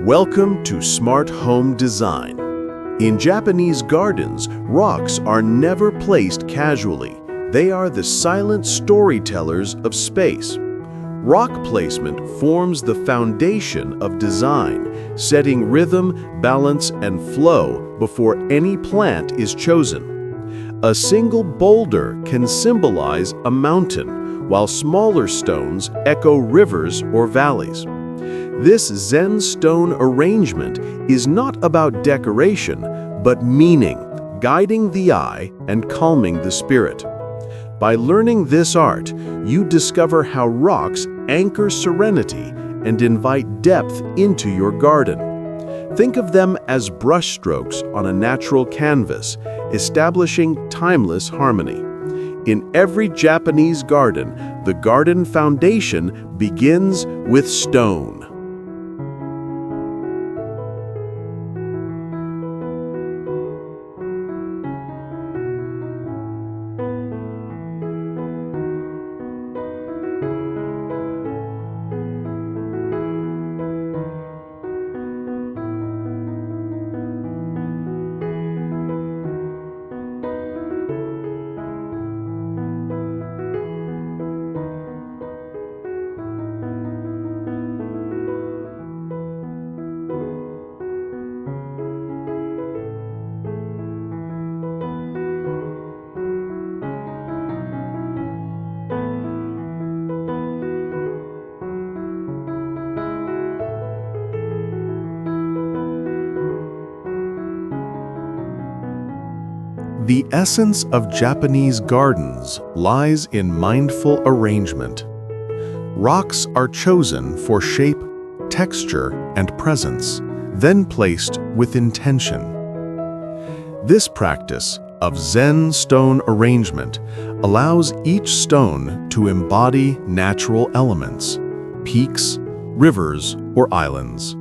Welcome to Smart Home Design. In Japanese gardens, rocks are never placed casually. They are the silent storytellers of space. Rock placement forms the foundation of design, setting rhythm, balance, and flow before any plant is chosen. A single boulder can symbolize a mountain, while smaller stones echo rivers or valleys. This Zen stone arrangement is not about decoration, but meaning, guiding the eye and calming the spirit. By learning this art, you discover how rocks anchor serenity and invite depth into your garden. Think of them as brushstrokes on a natural canvas, establishing timeless harmony. In every Japanese garden, the garden foundation begins with stone. The essence of Japanese gardens lies in mindful arrangement. Rocks are chosen for shape, texture, and presence, then placed with intention. This practice of Zen stone arrangement allows each stone to embody natural elements, peaks, rivers, or islands.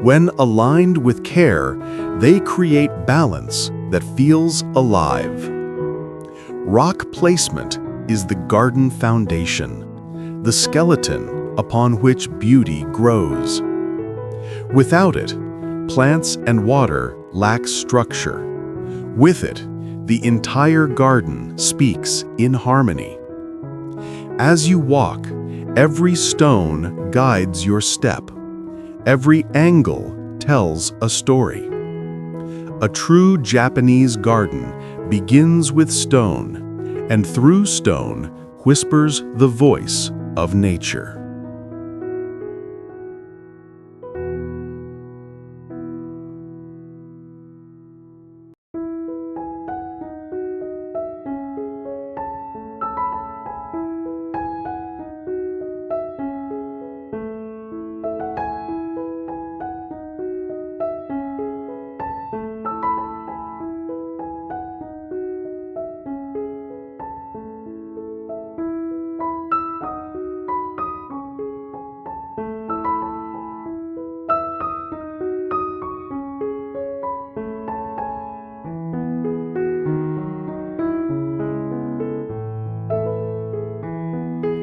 When aligned with care, they create balance that feels alive. Rock placement is the garden foundation, the skeleton upon which beauty grows. Without it, plants and water lack structure. With it, the entire garden speaks in harmony. As you walk, every stone guides your step. Every angle tells a story. A true Japanese garden begins with stone, and through stone whispers the voice of nature.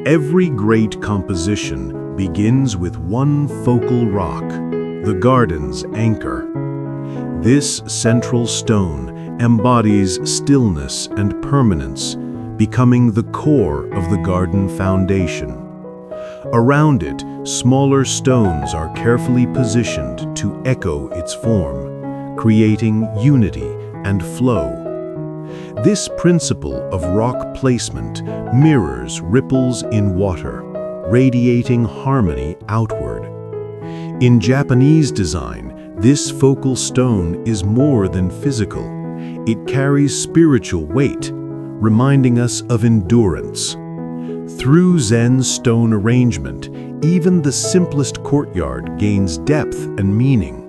Every great composition begins with one focal rock, the garden's anchor. This central stone embodies stillness and permanence, becoming the core of the garden foundation. Around it, smaller stones are carefully positioned to echo its form, creating unity and flow. This principle of rock placement mirrors ripples in water, radiating harmony outward. In Japanese design, this focal stone is more than physical. It carries spiritual weight, reminding us of endurance. Through Zen stone arrangement, even the simplest courtyard gains depth and meaning.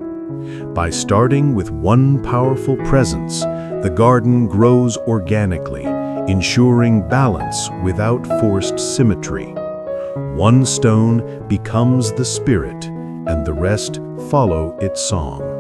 By starting with one powerful presence, the garden grows organically, ensuring balance without forced symmetry. One stone becomes the spirit, and the rest follow its song.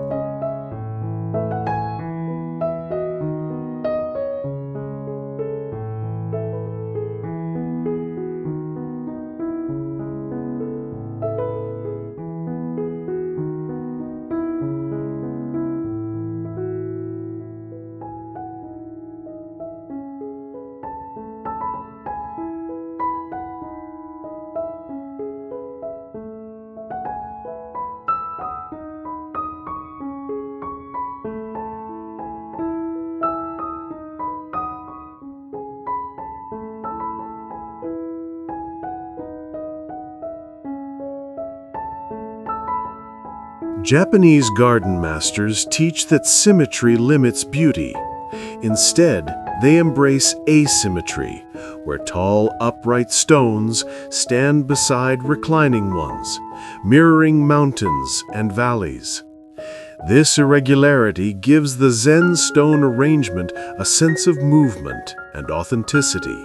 Japanese garden masters teach that symmetry limits beauty. Instead, they embrace asymmetry, where tall, upright stones stand beside reclining ones, mirroring mountains and valleys. This irregularity gives the Zen stone arrangement a sense of movement and authenticity.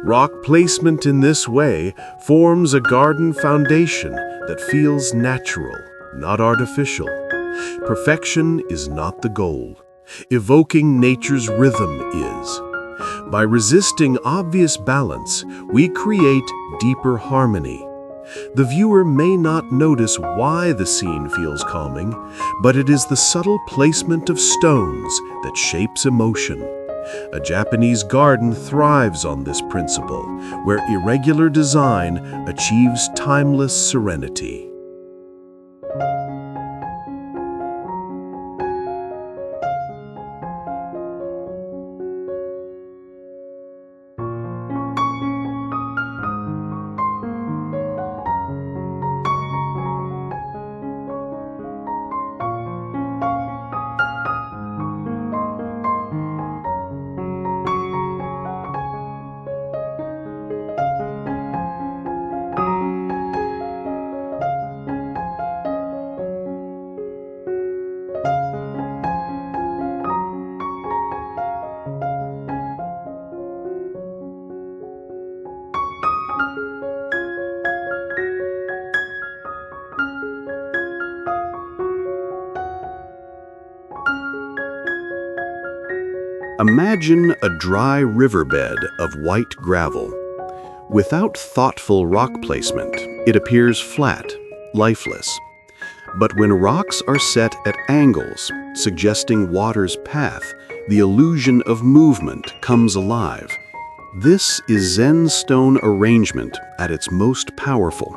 Rock placement in this way forms a garden foundation that feels natural, not artificial. Perfection is not the goal. Evoking nature's rhythm is. By resisting obvious balance, we create deeper harmony. The viewer may not notice why the scene feels calming, but it is the subtle placement of stones that shapes emotion. A Japanese garden thrives on this principle, where irregular design achieves timeless serenity. Imagine a dry riverbed of white gravel. Without thoughtful rock placement, it appears flat, lifeless. But when rocks are set at angles, suggesting water's path, the illusion of movement comes alive. This is Zen stone arrangement at its most powerful,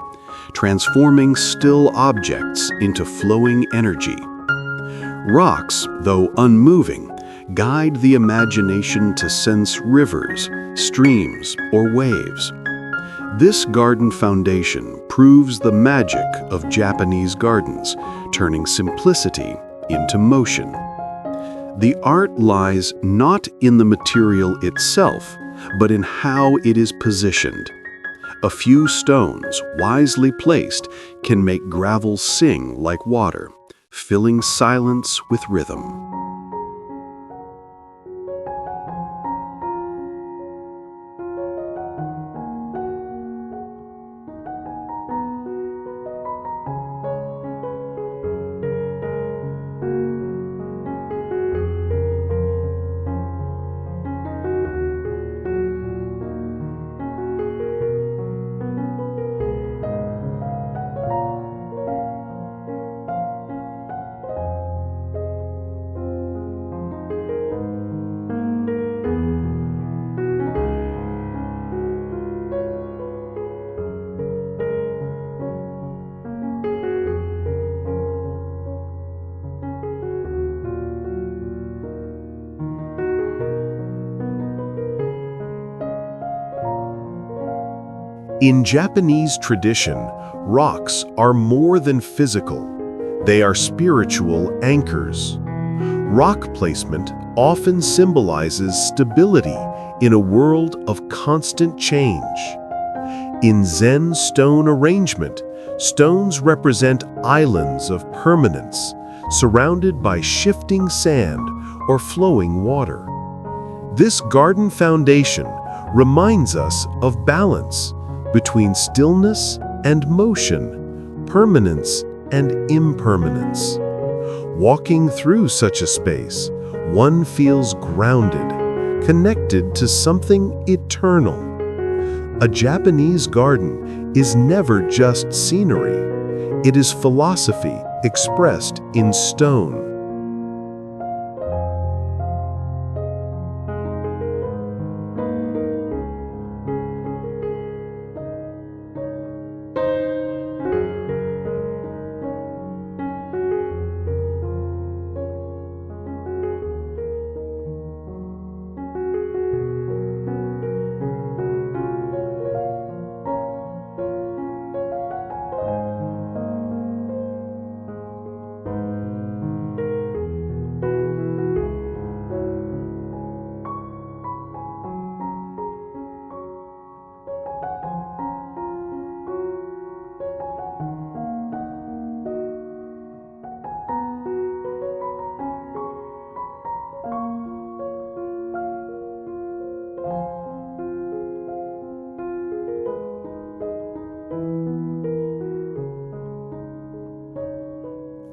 transforming still objects into flowing energy. Rocks, though unmoving, guide the imagination to sense rivers, streams, or waves. This garden foundation proves the magic of Japanese gardens, turning simplicity into motion. The art lies not in the material itself, but in how it is positioned. A few stones, wisely placed, can make gravel sing like water, filling silence with rhythm. In Japanese tradition, rocks are more than physical. They are spiritual anchors. Rock placement often symbolizes stability in a world of constant change. In Zen stone arrangement, stones represent islands of permanence, surrounded by shifting sand or flowing water. This garden foundation reminds us of balance between stillness and motion, permanence and impermanence. Walking through such a space, one feels grounded, connected to something eternal. A Japanese garden is never just scenery. It is philosophy expressed in stone.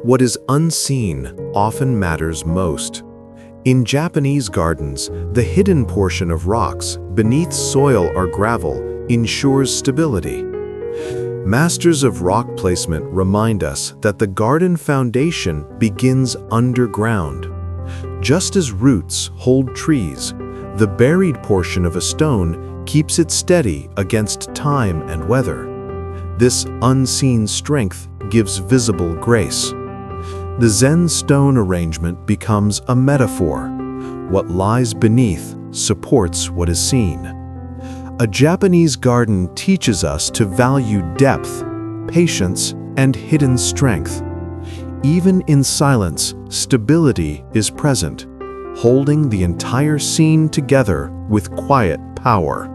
What is unseen often matters most. In Japanese gardens, the hidden portion of rocks beneath soil or gravel ensures stability. Masters of rock placement remind us that the garden foundation begins underground. Just as roots hold trees, the buried portion of a stone keeps it steady against time and weather. This unseen strength gives visible grace. The Zen stone arrangement becomes a metaphor. What lies beneath supports what is seen. A Japanese garden teaches us to value depth, patience, and hidden strength. Even in silence, stability is present, holding the entire scene together with quiet power.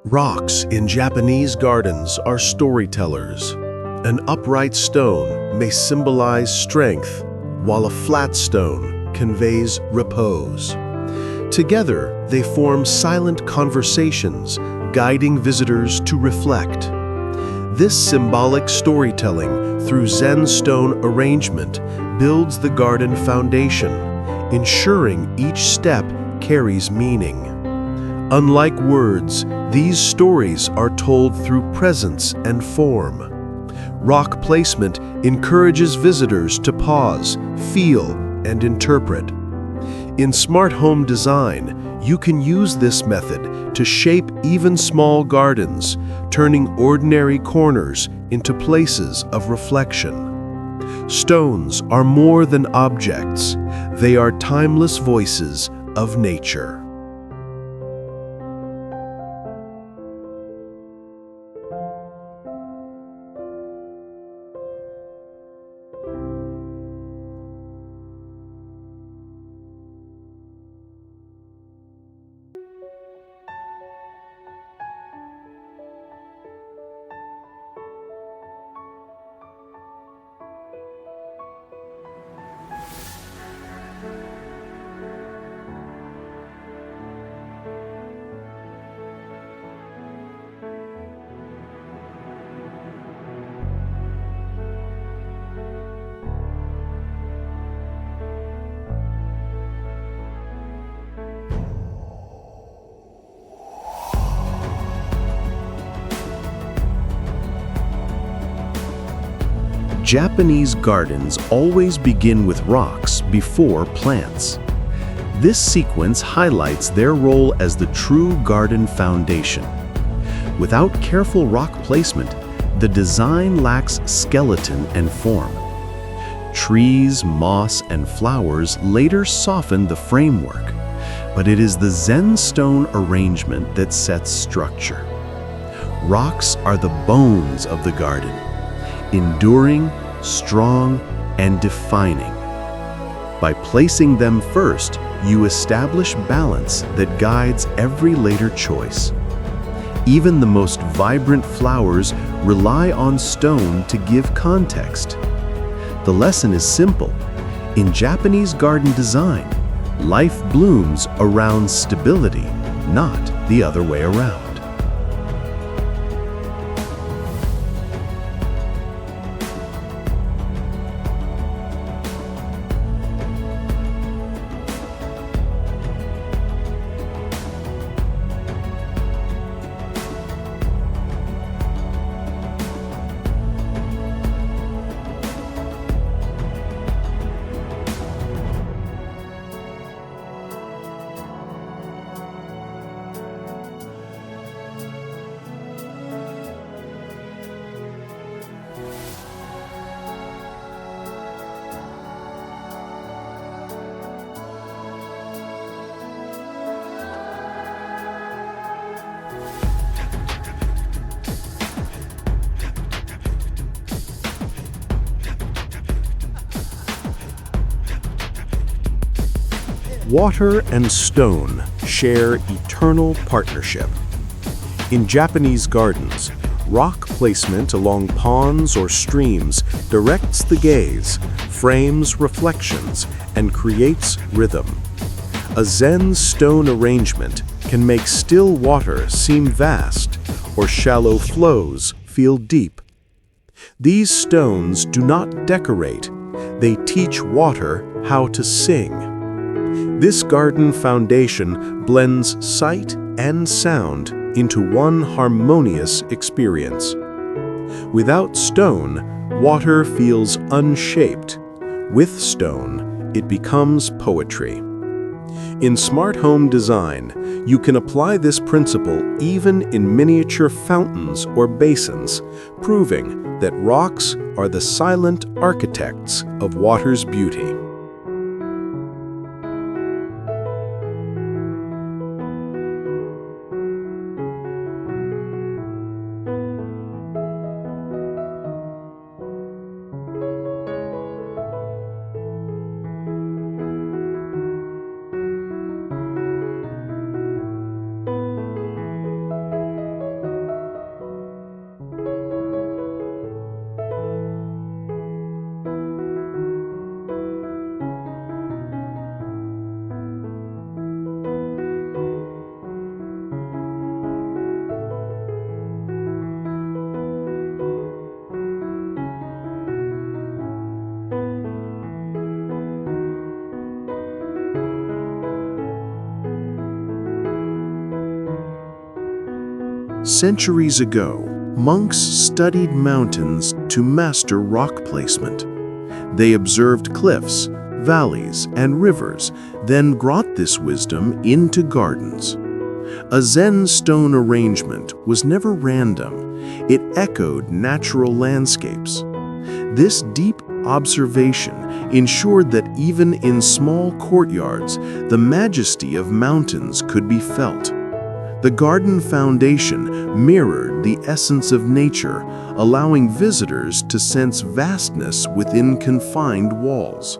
Rocks in Japanese gardens are storytellers. An upright stone may symbolize strength, while a flat stone conveys repose. Together, they form silent conversations, guiding visitors to reflect. This symbolic storytelling through Zen stone arrangement builds the garden foundation, ensuring each step carries meaning. Unlike words, these stories are told through presence and form. Rock placement encourages visitors to pause, feel, and interpret. In smart home design, you can use this method to shape even small gardens, turning ordinary corners into places of reflection. Stones are more than objects. They are timeless voices of nature. Japanese gardens always begin with rocks before plants. This sequence highlights their role as the true garden foundation. Without careful rock placement, the design lacks skeleton and form. Trees, moss, and flowers later soften the framework, but it is the Zen stone arrangement that sets structure. Rocks are the bones of the garden, enduring, strong, and defining. By placing them first, you establish balance that guides every later choice. Even the most vibrant flowers rely on stone to give context. The lesson is simple. In Japanese garden design, life blooms around stability, not the other way around. Water and stone share eternal partnership. In Japanese gardens, rock placement along ponds or streams directs the gaze, frames reflections, and creates rhythm. A Zen stone arrangement can make still water seem vast, or shallow flows feel deep. These stones do not decorate, they teach water how to sing. This garden foundation blends sight and sound into one harmonious experience. Without stone, water feels unshaped. With stone, it becomes poetry. In smart home design, you can apply this principle even in miniature fountains or basins, proving that rocks are the silent architects of water's beauty. Centuries ago, monks studied mountains to master rock placement. They observed cliffs, valleys, and rivers, then brought this wisdom into gardens. A Zen stone arrangement was never random. It echoed natural landscapes. This deep observation ensured that even in small courtyards, the majesty of mountains could be felt. The garden foundation mirrored the essence of nature, allowing visitors to sense vastness within confined walls.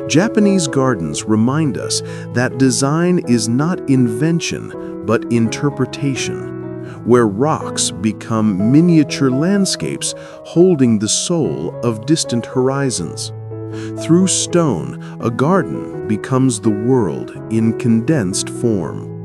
Japanese gardens remind us that design is not invention, but interpretation, where rocks become miniature landscapes holding the soul of distant horizons. Through stone, a garden becomes the world in condensed form.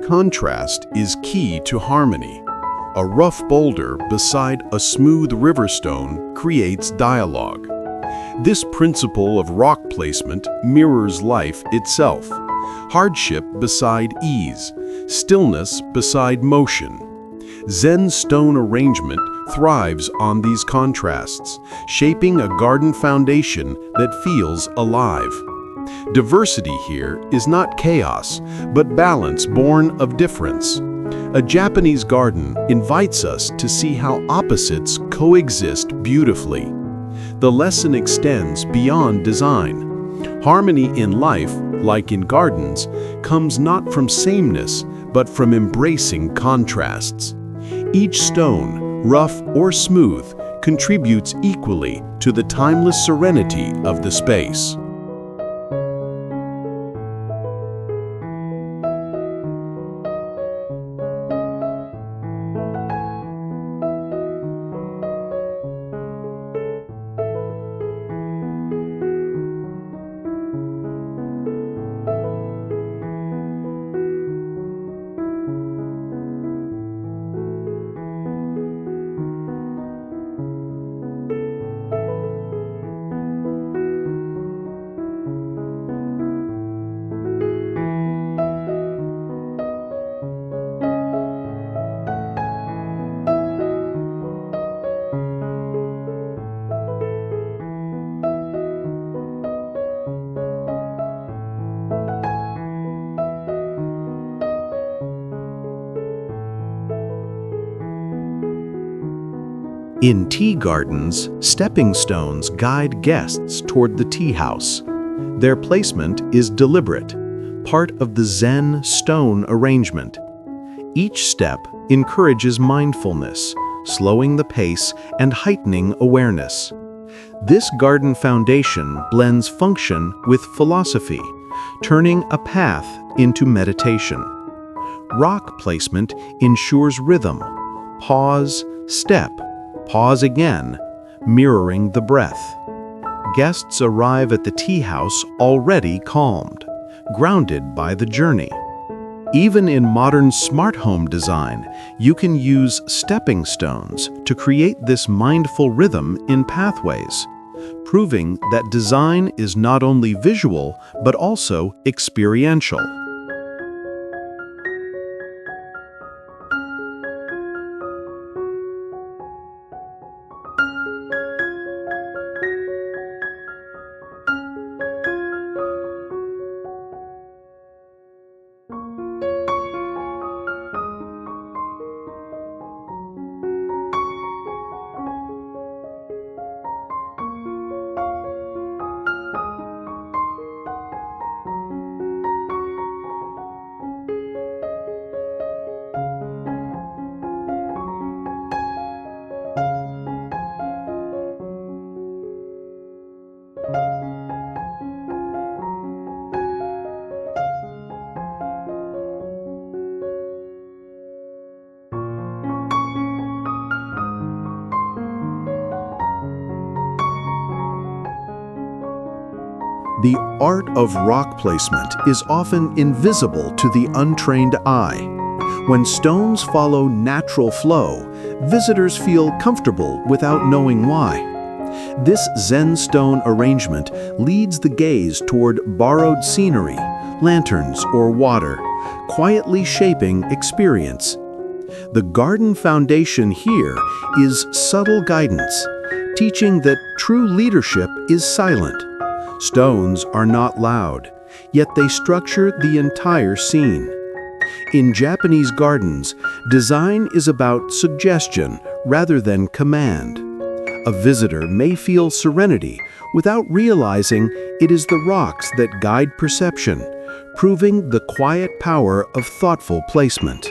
Contrast is key to harmony. A rough boulder beside a smooth river stone creates dialogue. This principle of rock placement mirrors life itself. Hardship beside ease, stillness beside motion. Zen stone arrangement thrives on these contrasts, shaping a garden foundation that feels alive. Diversity here is not chaos, but balance born of difference. A Japanese garden invites us to see how opposites coexist beautifully. The lesson extends beyond design. Harmony in life, like in gardens, comes not from sameness, but from embracing contrasts. Each stone, rough or smooth, contributes equally to the timeless serenity of the space. In tea gardens, stepping stones guide guests toward the tea house. Their placement is deliberate, part of the Zen stone arrangement. Each step encourages mindfulness, slowing the pace and heightening awareness. This garden foundation blends function with philosophy, turning a path into meditation. Rock placement ensures rhythm. Pause, step, pause again, mirroring the breath. Guests arrive at the tea house already calmed, grounded by the journey. Even in modern smart home design, you can use stepping stones to create this mindful rhythm in pathways, proving that design is not only visual but also experiential. The art of rock placement is often invisible to the untrained eye. When stones follow natural flow, visitors feel comfortable without knowing why. This Zen stone arrangement leads the gaze toward borrowed scenery, lanterns, or water, quietly shaping experience. The garden foundation here is subtle guidance, teaching that true leadership is silent. Stones are not loud, yet they structure the entire scene. In Japanese gardens, design is about suggestion rather than command. A visitor may feel serenity without realizing it is the rocks that guide perception, proving the quiet power of thoughtful placement.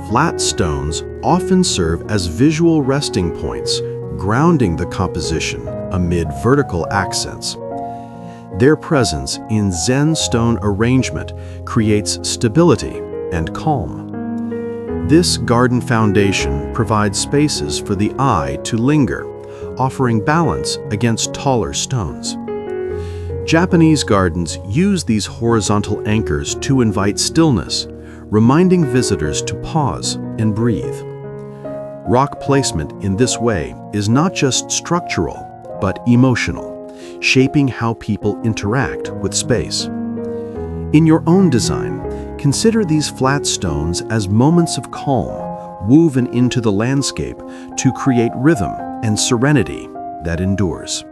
Flat stones often serve as visual resting points, grounding the composition amid vertical accents. Their presence in Zen stone arrangement creates stability and calm. This garden foundation provides spaces for the eye to linger, offering balance against taller stones. Japanese gardens use these horizontal anchors to invite stillness, reminding visitors to pause and breathe. Rock placement in this way is not just structural, but emotional, shaping how people interact with space. In your own design, consider these flat stones as moments of calm, woven into the landscape to create rhythm and serenity that endures.